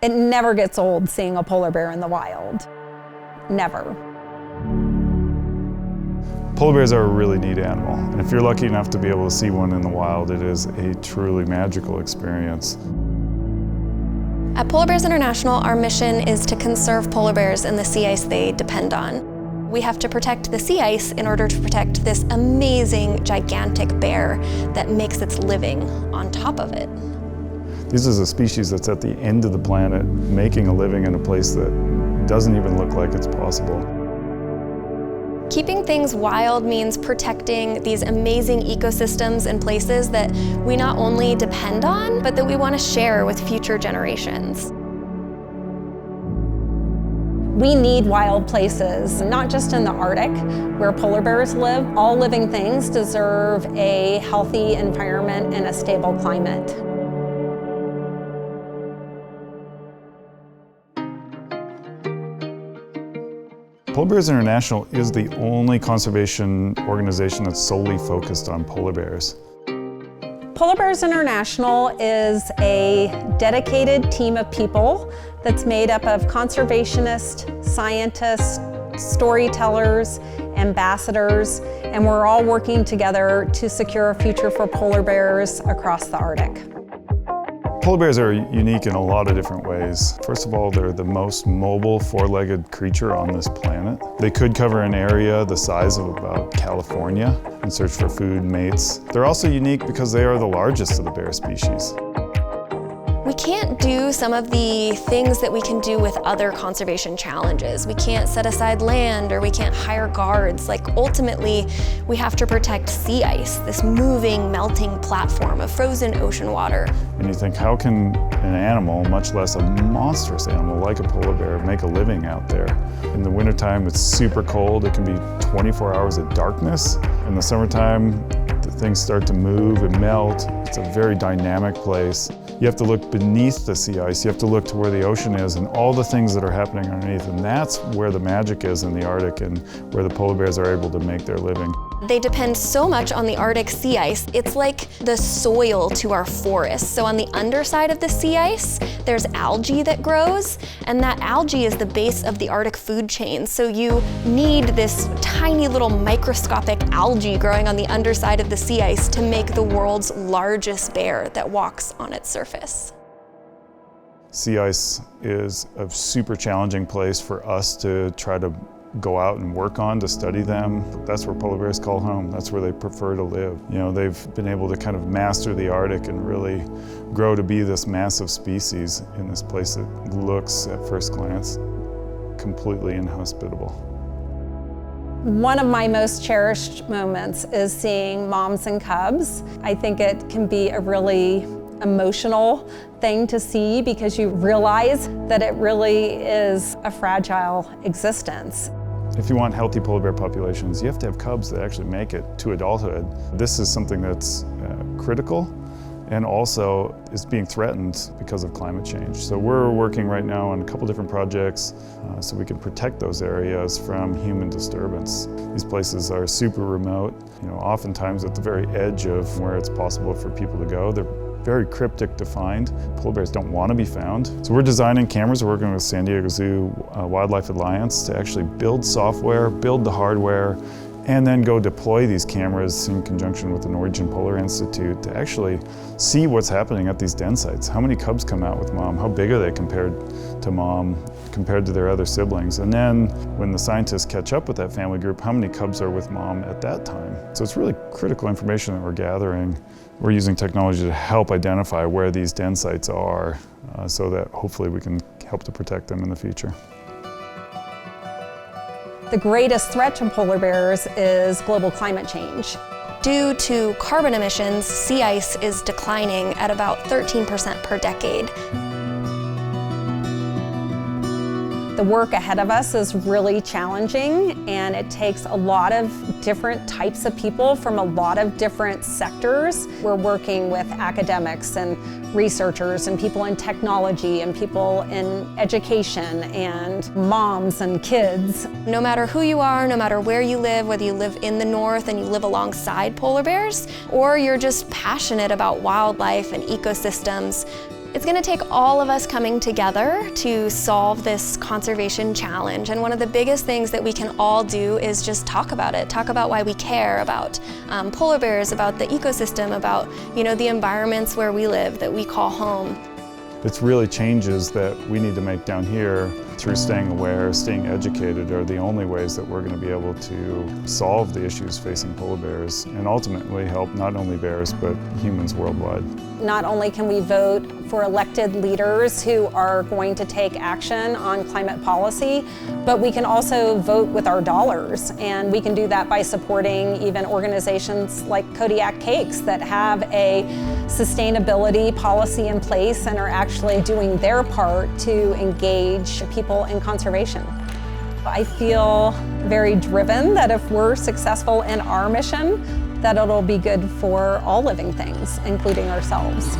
It never gets old seeing a polar bear in the wild. Never. Polar bears are a really neat animal, and if you're lucky enough to be able to see one in the wild, it is a truly magical experience. At Polar Bears International, our mission is to conserve polar bears and the sea ice they depend on. We have to protect the sea ice in order to protect this amazing, gigantic bear that makes its living on top of it. This is a species that's at the end of the planet, making a living in a place that doesn't even look like it's possible. Keeping things wild means protecting these amazing ecosystems and places that we not only depend on, but that we want to share with future generations. We need wild places, not just in the Arctic, where polar bears live. All living things deserve a healthy environment and a stable climate. Polar Bears International is the only conservation organization that's solely focused on polar bears. Polar Bears International is a dedicated team of people that's made up of conservationists, scientists, storytellers, ambassadors, and we're all working together to secure a future for polar bears across the Arctic. Polar bears are unique in a lot of different ways. First of all, they're the most mobile four-legged creature on this planet. They could cover an area the size of about California and search for food, mates. They're also unique because they are the largest of the bear species. We can't do some of the things that we can do with other conservation challenges. We can't set aside land or we can't hire guards. Like ultimately, we have to protect sea ice, this moving, melting platform of frozen ocean water. And you think, how can an animal, much less a monstrous animal like a polar bear, make a living out there? In the wintertime, it's super cold. It can be 24 hours of darkness. In the summertime, things start to move and melt. It's a very dynamic place. You have to look beneath the sea ice. You have to look to where the ocean is and all the things that are happening underneath. And that's where the magic is in the Arctic and where the polar bears are able to make their living. They depend so much on the Arctic sea ice. It's like the soil to our forests. So on the underside of the sea ice, there's algae that grows, and that algae is the base of the Arctic food chain. So you need this tiny little microscopic algae growing on the underside of the sea ice to make the world's largest bear that walks on its surface. Sea ice is a super challenging place for us to try to go out and work on, to study them. That's where polar bears call home. That's where they prefer to live. You know, they've been able to kind of master the Arctic and really grow to be this massive species in this place that looks, at first glance, completely inhospitable. One of my most cherished moments is seeing moms and cubs. I think it can be a really emotional thing to see because you realize that it really is a fragile existence. If you want healthy polar bear populations, you have to have cubs that actually make it to adulthood. This is something that's critical and also is being threatened because of climate change. So we're working right now on a couple different projects so we can protect those areas from human disturbance. These places are super remote, oftentimes at the very edge of where it's possible for people to go. They're very cryptic to find. Polar bears don't want to be found. So we're designing cameras. We're working with San Diego Zoo Wildlife Alliance to actually build software, build the hardware, and then go deploy these cameras in conjunction with the Norwegian Polar Institute to actually see what's happening at these den sites. How many cubs come out with mom? How big are they compared to mom, compared to their other siblings? And then when the scientists catch up with that family group, how many cubs are with mom at that time? So it's really critical information that we're gathering. We're using technology to help identify where these den sites are so that hopefully we can help to protect them in the future. The greatest threat to polar bears is global climate change. Due to carbon emissions, sea ice is declining at about 13% per decade. The work ahead of us is really challenging, and it takes a lot of different types of people from a lot of different sectors. We're working with academics and researchers and people in technology and people in education and moms and kids. No matter who you are, no matter where you live, whether you live in the north and you live alongside polar bears, or you're just passionate about wildlife and ecosystems, It's going to take all of us coming together to solve this conservation challenge. And one of the biggest things that we can all do is just talk about it. Talk about why we care about polar bears, about the ecosystem, about the environments where we live that we call home. It's really changes that we need to make down here through staying aware, staying educated are the only ways that we're going to be able to solve the issues facing polar bears and ultimately help not only bears but humans worldwide. Not only can we vote for elected leaders who are going to take action on climate policy, but we can also vote with our dollars, and we can do that by supporting even organizations like Kodiak Cakes that have a sustainability policy in place and are actually doing their part to engage people in conservation. I feel very driven that if we're successful in our mission, that it'll be good for all living things, including ourselves.